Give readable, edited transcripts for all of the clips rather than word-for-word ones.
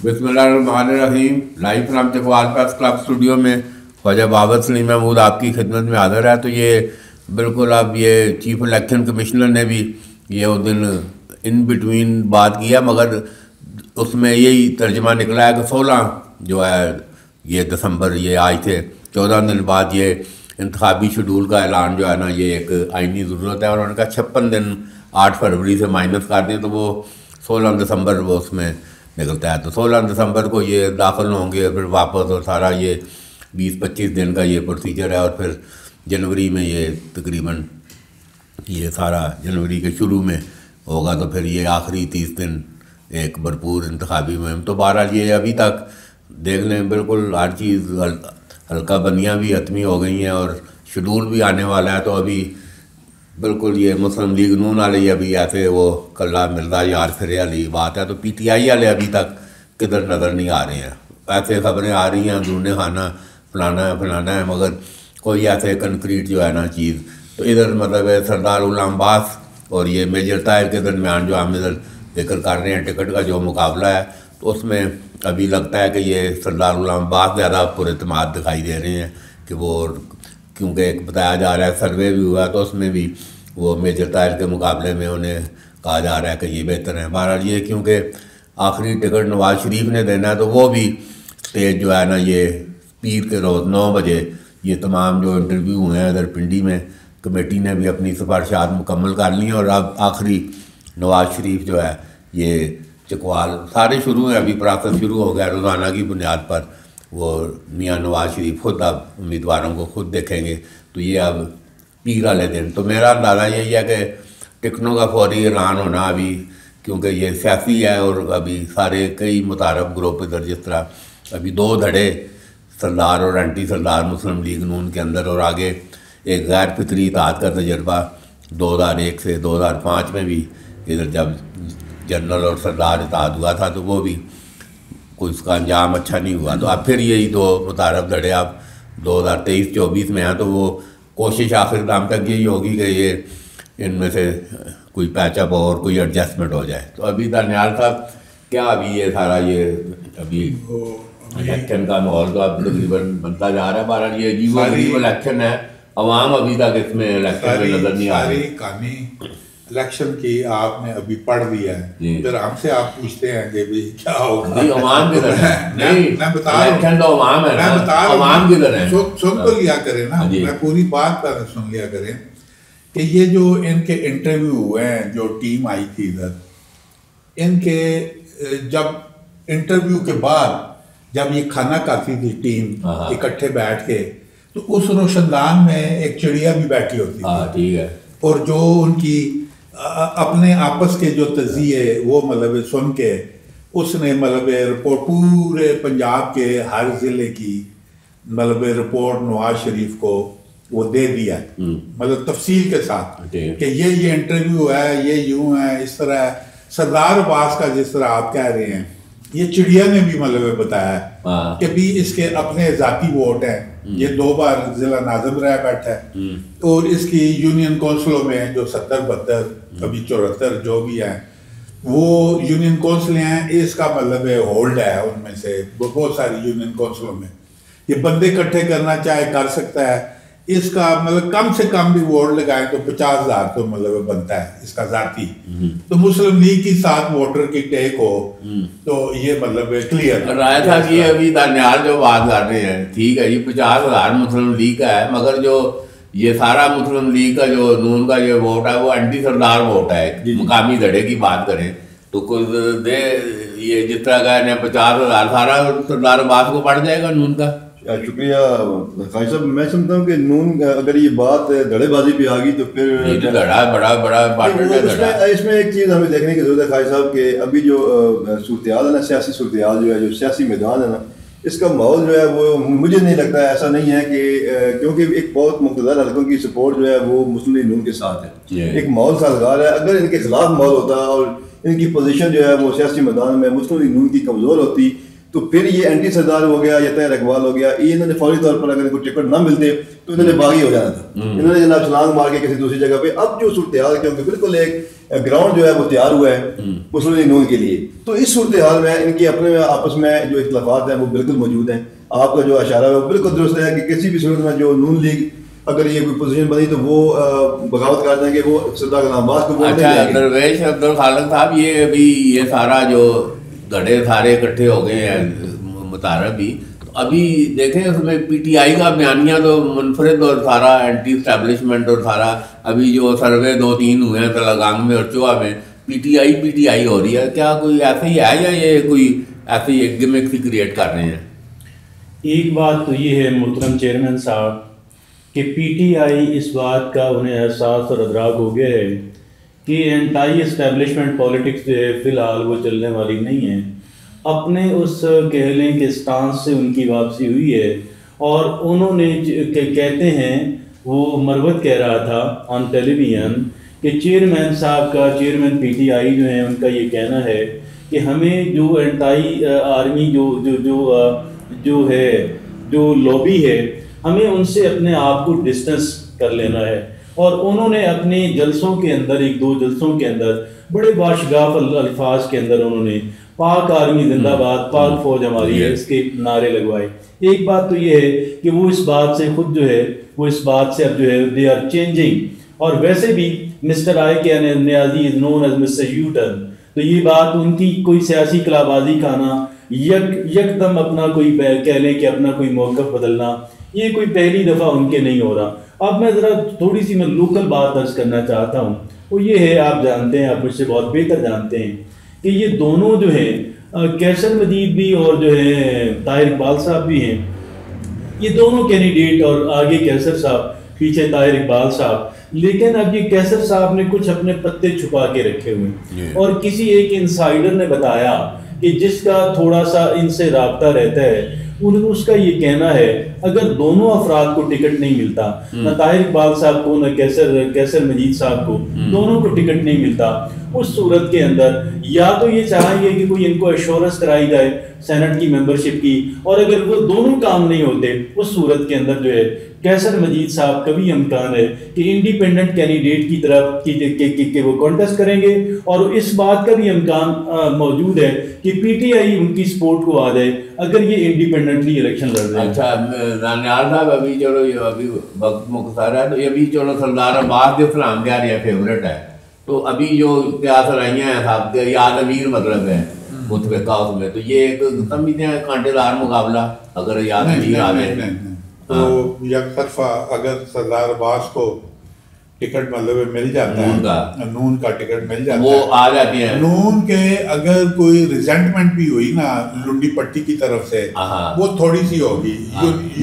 बिस्मिल्लाहिर्रहमानिर्रहीम। Live from Chakwal press club studio में ख्वाजा बाबर सलीम महमूद आपकी खिदमत में हाजिर है। तो ये बिल्कुल अब ये चीफ इलेक्शन कमिश्नर ने भी ये उस दिन इन बिटवीन बात किया, मगर उसमें यही तर्जमा निकला है कि 16 जो है ये दिसंबर ये आए थे, 14 दिन बाद ये इंतखाबी शेड्यूल का ऐलान जो है ना ये एक आइनी ज़रूरत है। और उन्होंने कहा 56 दिन 8 फरवरी से माइनस कर दें तो वो 16 दिसंबर वो उसमें निकलता है। तो 16 दिसंबर को ये दाखिल होंगे फिर वापस, और सारा ये 20-25 दिन का ये प्रोसीजर है। और फिर जनवरी में ये तकरीबन ये सारा जनवरी के शुरू में होगा, तो फिर ये आखिरी 30 दिन एक भरपूर इंतखाबी मुहिम। तो बहरहाल ये अभी तक देख लें बिल्कुल हर चीज़ हल्का बंदियाँ भी हतमी हो गई हैं और शेड्यूल भी आने वाला है। तो अभी बिल्कुल ये मुस्लिम लीग नून वाले अभी ऐसे वो कल्ला मिर्जा यार फिर वाली बात है। तो PTI वाले अभी तक किधर नज़र नहीं आ रहे हैं। ऐसे खबरें आ रही हैं अंदरूनी खाना फलाना है, मगर कोई ऐसे कंक्रीट जो है ना चीज़। तो इधर मतलब सरदार गुलाम अब्बास और ये मेजर ताहिर के दरमियान जो हम इधर जिक्र कर रहे हैं टिकट का जो मुकाबला है, तो उसमें अभी लगता है कि ये सरदार गुलाम अब्बास ज़्यादा पुरएतमाद दिखाई दे रहे हैं कि वो, क्योंकि एक बताया जा रहा है सर्वे भी हुआ तो उसमें भी वो मेजर ताहिर के मुकाबले में उन्हें कहा जा रहा है कि ये बेहतर है। बहरहाल ये क्योंकि आखिरी टिकट नवाज शरीफ ने देना है, तो वो भी स्टेज जो है ना ये पीर के रोज़ 9 बजे ये तमाम जो इंटरव्यू हुए हैं इधर पिंडी में, कमेटी ने भी अपनी सिफारिशात मुकम्मल कर ली हैं। और अब आखिरी नवाज शरीफ जो है ये चकवाल सारे शुरू हैं, अभी प्रोसेस शुरू हो गया रोज़ाना की बुनियाद पर। वो मियाँ नवाज शरीफ खुद अब उम्मीदवारों को खुद देखेंगे। तो ये अब पीर वाले दिन, तो मेरा अंदाज़ा यही है कि टिकटों का फौरी ऐलान होना अभी, क्योंकि ये सियासी है और अभी सारे कई मुतारफ ग्रुप इधर जिस तरह अभी 2 धड़े सरदार और एंटी सरदार मुस्लिम लीग नून के अंदर, और आगे एक गैर फितरी इताद का तजर्बा 2001 से 2005 में भी इधर जब जनरल और सरदार इताद हुआ था तो वो भी कोई उसका अंजाम अच्छा नहीं हुआ। तो अब फिर यही 2 मुतारफ धड़े अब 2023-24 में हैं। तो वो कोशिश आखिर दाम तक यही होगी कि ये इनमें से कोई पैचअप और कोई एडजस्टमेंट हो जाए। तो अभी दरनियाल साहब क्या अभी ये सारा ये अभी इलेक्शन का माहौल तो अब तकरीबन बनता जा रहा है। बहरहाल ये अजीब इलेक्शन है, अवाम अभी तक इसमें इलेक्शन में नजर नहीं आ रही। कहानी इलेक्शन की आपने अभी पढ़ दिया है, फिर हमसे आप पूछते हैं कि भाई क्या होगा। अवाम किधर है? मैं बता रहा हूँ, तो अवाम है, मैं बता रहा हूँ अवाम किधर है। सुन तो लिया करें ना, मैं पूरी बात पर सुन लिया करें कि ये जो इनके इंटरव्यू हुए हैं, जो टीम आई थी इधर, इनके जब इंटरव्यू के बाद जब ये खाना खाती थी टीम इकट्ठे बैठ के, तो उस रोशनदान में एक चिड़िया भी बैठी होती थी। ठीक है। और जो उनकी अपने आपस के जो तजिए वो मतलब सुन के उसने मतलब रिपोर्ट पूरे पंजाब के हर ज़िले की मतलब रिपोर्ट नवाज शरीफ को वो दे दिया, मतलब तफसील के साथ कि ये इंटरव्यू है, ये यूं है, इस तरह है। सरदार अब्बास का जिस तरह आप कह रहे हैं, ये चिड़िया ने भी मतलब बताया कि भी इसके अपने ज़ाती वोट हैं। ये 2 बार जिला नाज़िम रह बैठा है, और इसकी यूनियन काउंसिलों में जो 70-72 कभी 74 जो भी हैं वो यूनियन काउंसिलें हैं, इसका मतलब होल्ड है उनमें से बहुत सारी यूनियन काउंसिलों में। ये बंदे इकट्ठे करना चाहे कर सकता है, इसका मतलब कम से कम भी वोट लगाए तो 50,000 तो मतलब बनता है इसका जाती। तो मुस्लिम लीग की 7 वोटर की टेक हो तो ये मतलब क्लियर राय था कि अभी दरनियाल जो बात कर रहे हैं ठीक है, ये 50,000 मुस्लिम लीग का है, मगर जो ये सारा मुस्लिम लीग का जो नून का ये वोट है वो एंटी सरदार वोट है। मुकामी धड़े की बात करें तो कुछ दे ये जिस तरह का 50,000 सारा सरदार अब्बास को पड़ जाएगा नून का। शुक्रिया खाई साहब। मैं समझता हूँ कि नून अगर ये बात धड़ेबाजी पे आ गई तो फिर बड़ा इसमें एक चीज़ हमें देखने की जरूरत है खाई साहब कि अभी जो सूरत है ना, सियासी सूरत जो है, जो सियासी मैदान है ना, इसका माहौल जो है वो मुझे नहीं लगता है, ऐसा नहीं है कि क्योंकि एक बहुत मुख्तदर हल्कों की सपोर्ट जो है वो मुस्लिम लीग नून के साथ है। एक माहौल साजगार है। अगर इनके खिलाफ माहौल होता और इनकी पोजीशन जो है वो सियासी मैदान में मुस्लिम लीग नून की कमज़ोर होती तो फिर ये एंटी सरदार हो गया या तय इकबाल हो गया, ये इन्होंने फौरी तौर पर अगर इनको टिकट ना मिलते तो इन्होंने बागी हो जाना था। इन्होंने जनाब छलांग मार के किसी दूसरी जगह पे। अब जो सूरत हाल क्योंकि बिल्कुल एक ग्राउंड जो है वो तैयार हुआ है मुस्लिम लीग नून के लिए। तो इस सूरत हाल में इनके अपने आपस में जो इख्तलाफात हैं वो बिल्कुल मौजूद हैं। आपका जो इशारा है वो बिल्कुल दुरुस्त है कि किसी भी सूरत में जो नून लीग अगर ये कोई पोजीशन बनी तो वो बगावत कर देंगे, वो सरदार गुलाम अब्बास को बोल देंगे। दरवेश अब्दुल खालिक साहब, ये अभी ये सारा जो धड़े सारे इकट्ठे हो गए हैं मुतारब भी, तो अभी देखें उसमें पीटीआई का बयानिया तो मुनफरिद और सारा एंटी स्टैब्लिशमेंट और सारा अभी जो सर्वे 2-3 हुए हैं तलगांग में और चोआ में पीटीआई हो रही है। क्या कोई ऐसे ही है या ये कोई ऐसे ही गिमिक सी क्रिएट कर रहे हैं? एक बात तो ये है मोहतरम चेयरमैन साहब कि पीटीआई इस बात का उन्हें एहसास और अदराक हो गया है कि एंटी इस्टेब्लिशमेंट पॉलिटिक्स जो है फ़िलहाल वो चलने वाली नहीं है। अपने उस कह लें कि स्टांस से उनकी वापसी हुई है और उन्होंने कहते हैं, वो मरवत कह रहा था ऑन टेलीविज़न कि चेयरमैन साहब का, चेयरमैन पीटीआई जो है उनका ये कहना है कि हमें जो एंटी आर्मी जो है जो लॉबी है, हमें उनसे अपने आप को डिस्टेंस कर लेना है। और उन्होंने अपने जलसों के अंदर, 1-2 जलसों के अंदर बड़े बाशगाफ अल्फाज के अंदर उन्होंने पाक आर्मी जिंदाबाद, पाक फौज हमारी है, इसके नारे लगवाए। एक बात तो ये है कि वो इस बात से खुद जो है वो इस बात से अब जो है दे आर चेंजिंग। और वैसे भी mister I K Niazi is known as mister U turn, तो ये बात उनकी कोई सियासी कलाबाजी खाना यकदम अपना कोई कह लें कि अपना कोई मौक़िफ़ बदलना, ये कोई पहली दफ़ा उनके नहीं हो रहा। अब मैं ज़रा थोड़ी सी मैं लोकल बात दर्ज करना चाहता हूँ, वो ये है, आप जानते हैं, आप मुझसे बहुत बेहतर जानते हैं कि ये दोनों जो हैं कैसर मजीद भी और जो है ताहिर इकबाल साहब भी हैं, ये दोनों कैंडिडेट, और आगे कैसर साहब, पीछे ताहिर इकबाल साहब। लेकिन अब ये कैसर साहब ने कुछ अपने पत्ते छुपा के रखे हुए हैं और किसी एक इनसाइडर ने बताया कि जिसका थोड़ा सा इनसे राब्ता रहता है, उसका ये कहना है अगर दोनों अफराद को टिकट नहीं मिलता, न ताहिर इकबाल साहब को न कैसर मजीद साहब को, दोनों को टिकट नहीं मिलता, उस सूरत के अंदर या तो ये चाहेंगे कि कोई इनको एश्योरेंस कराई जाए सेनेट की मेंबरशिप की, और अगर वो दोनों काम नहीं होते उस सूरत के अंदर जो है कैसर मजीद साहब का भी इम्कान है कि इंडिपेंडेंट कैंडिडेट की तरफ कि वो कॉन्टेस्ट करेंगे, और इस बात का भी इम्कान मौजूद है कि पीटीआई उनकी सपोर्ट को आ जाए अगर ये इंडिपेंडेंटली इलेक्शन लड़ रहे हैं। अच्छा नानियाल साहब, अभी चलो ये अभी वक्त मुख्तार है, तो ये भी चलो सरदार अब्बास जो सलाम दियार या फेवरेट है, तो अभी जो क्या सलाइयाँ हैं साहब याद अमीर मतलब है मुतफ़िका उसमें, तो ये एक समझते हैं कांटेदार मुकाबला अगर याद अमीर आ जाए तो यकतरफा अगर सरदार अब्बास को टिकट मतलब मिल जाता है, नून का टिकट मिल जाता है, वो आ जाती है नून के, अगर कोई रिजेंटमेंट भी हुई ना लुंडी पट्टी की तरफ से, वो थोड़ी सी होगी।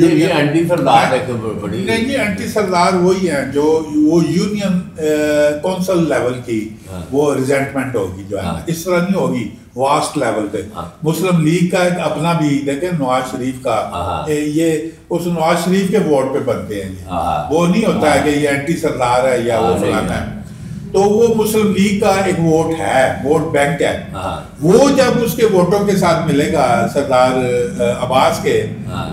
ये एंटी सरदार बड़ी नहीं जी, एंटी सरदार वही है जो वो यूनियन कौंसल लेवल की वो रिजेंटमेंट होगी, जो है इस तरह नहीं होगी वास्ट लेवल पे। मुस्लिम लीग का एक अपना भी देखें, नवाज शरीफ का, ये उस नवाज शरीफ के वोट पे बनते हैं, वो नहीं होता है कि ये एंटी सरदार है या वो फलाना है। तो वो मुस्लिम लीग का एक वोट है, वोट बैंक है, वो जब उसके वोटों के साथ मिलेगा सरदार अब्बास के,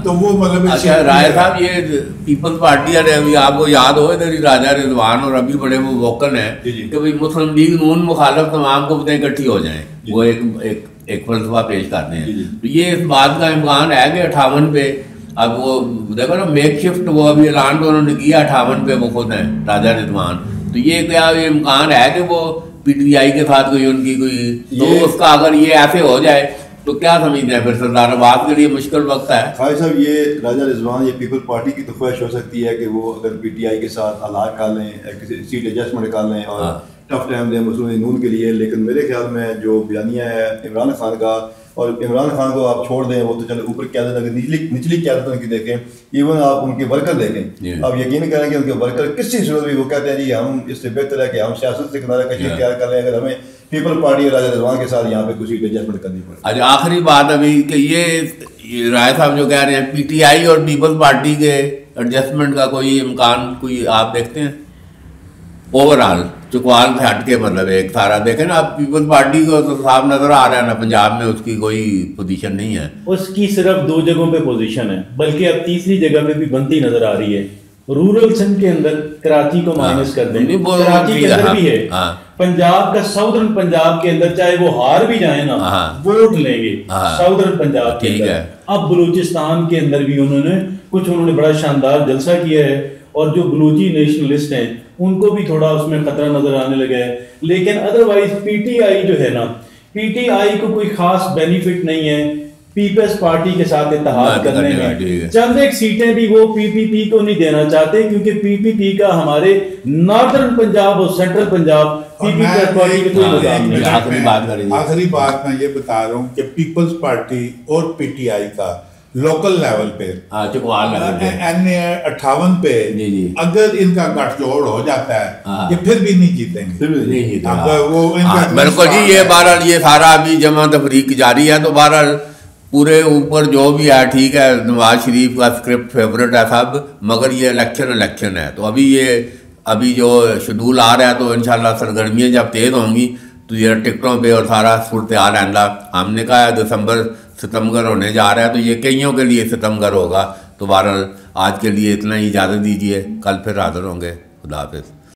तो वो मतलब अच्छा राय साहब, ये पीपल्स पार्टी अभी आपको याद हो इधर राजा रिजवान और अभी बड़े वो वोकल हैं कि भाई मुस्लिम लीग नून मुखालफ तमाम को इकट्ठी हो जाए, वो एक फलसफा पेश करते हैं। तो ये इस बात का इम्कान है कि 58 पे, अब वो देखो ना मेक शिफ्ट, वो अभी ऐलान तो उन्होंने किया 58 पे वो खुद हैं राजा रिजवान, तो ये क्या ये इम्कान है कि वो पीटीआई के साथ कोई उनकी कोई, तो उसका अगर ये ऐसे हो जाए तो क्या समझते हैं फिर सरदार अब्बास के लिए मुश्किल वक्त है? भाई साहब, ये राजा रिजवान ये पीपल पार्टी की तो ख्वाहिश हो सकती है कि वो अगर पीटीआई के साथ अलाक कर लें, किसी सीट एडजस्टमेंट कर लें और टफ टाइम दें मुस्लिम नून के लिए। लेकिन मेरे ख्याल में जो बयानिया है इमरान खान का, और इमरान खान को आप छोड़ दें, वो तो चलो ऊपर क्यादत, अगर निचली क्यादत उनकी देखें, इवन आप उनके वर्कर देखें, आप यकीन करें कि उनके वर्कर किसी सूरत भी वो कहते हैं जी हम इससे बेहतर है कि हम सियासत से किनारा कशी तैयार कर लें, अगर हमें पीपल पार्टी और राजा रिजवान के साथ यहाँ पे कुछ एडजस्टमेंट करनी पड़े। अच्छा आखिरी बात अभी कि ये राय साहब जो कह रहे हैं पीटीआई और पीपल्स पार्टी के एडजस्टमेंट का कोई इम्कान कोई आप देखते हैं ओवरऑल चुकवाल से हट के, मतलब एक सारा देखें ना, आप पीपल्स पार्टी को तो साफ नजर आ रहा है ना पंजाब में उसकी कोई पोजीशन नहीं है, उसकी सिर्फ 2 जगहों पे पोजीशन है, बल्कि अब तीसरी जगह पे भी बनती नजर आ रही है। रूरल सिंध के अंदर कराची को माइनस कर दें, कराची के अंदर भी है, पंजाब का साउदर्न पंजाब के अंदर चाहे वो हार भी जाए ना वोट लेंगे साउदर्न पंजाब के अंदर। अब बलूचिस्तान के अंदर भी उन्होंने बड़ा शानदार जलसा किया है और जो बलूची नेशनलिस्ट हैं उनको भी थोड़ा उसमें खतरा नजर आने लगा है। लेकिन अदरवाइज पीटीआई जो है ना, पीटीआई को कोई खास बेनिफिट नहीं है पीपल्स पार्टी के साथ इत्तेहाद करने में। चंद एक सीटें भी वो पीपीपी को नहीं देना चाहते क्योंकि पीपीपी का हमारे नॉर्दर्न पंजाब और सेंट्रल पंजाब पीपल्स पार्टी के कोई लगाव नहीं। आखिरी बात मैं ये बता रहा हूँ कि पीपल्स पार्टी और पीटीआई का लोकल लेवल पे NA-58 पे अगर इनका गठजोड़ हो जाता है ये फिर भी नहीं जीतेंगे। बिल्कुल जी, ये बहरहाल ये सारा अभी जमा तफरीक जारी है। तो बहरहाल पूरे ऊपर जो भी है ठीक है, नवाज शरीफ का स्क्रिप्ट फेवरेट है सब, मगर ये इलेक्शन है। तो अभी जो शेड्यूल आ रहा है तो इंशाल्लाह सरगर्मियाँ जब तेज़ होंगी तो ये टिकटों पे और सारा सूरत हाल आंदा। हमने कहा है दिसंबर सितमगर होने जा रहा है तो ये कईयों के लिए सितमगर होगा। तो बहरहाल आज के लिए इतना ही इजाज़त दीजिए, कल फिर हाज़िर होंगे। खुदा हाफिज़।